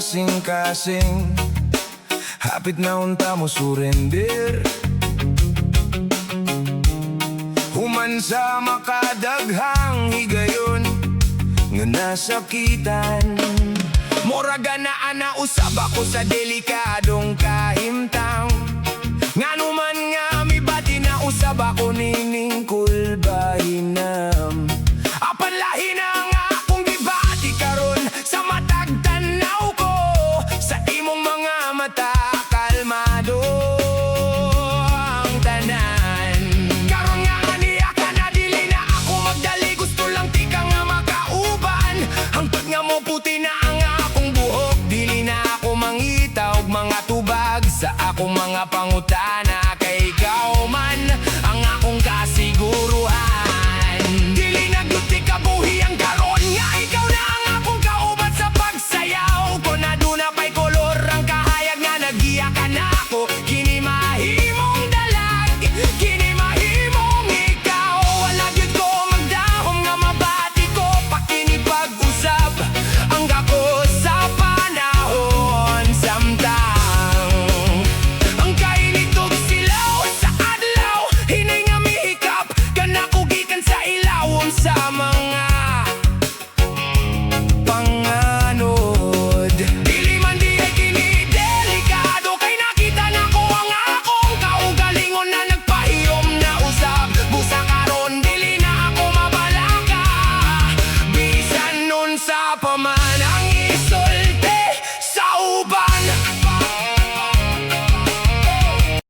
kasing-kasing. Hapit na unta mo surrender. Human sa makadaghang higayon nga nasakitan. Moraga na ana usab ako sa delikadong kahimtang. Nganuman nga mibati na usab ako nining kulbahinam. Apan lahi na nga akong gibati karon sa matag tanaw ko. Sa imong mga mata kalmado ang tanan. Karon nga aniya ka na dili na ako magdali. Gusto lang tika nga makauban. Hangtod nga mo puti na ang akong buhok. Dili na ako mangita og mga tubag sa akong mga pangutana. Kay ikaw man ang akong kasiguruhan. Dili na gyud kabuhi ang karon nga ikaw na ang akong kauban sa pagsayaw ko. Na duna pa'y kolor ang kahayag nga nagiya ka na ako.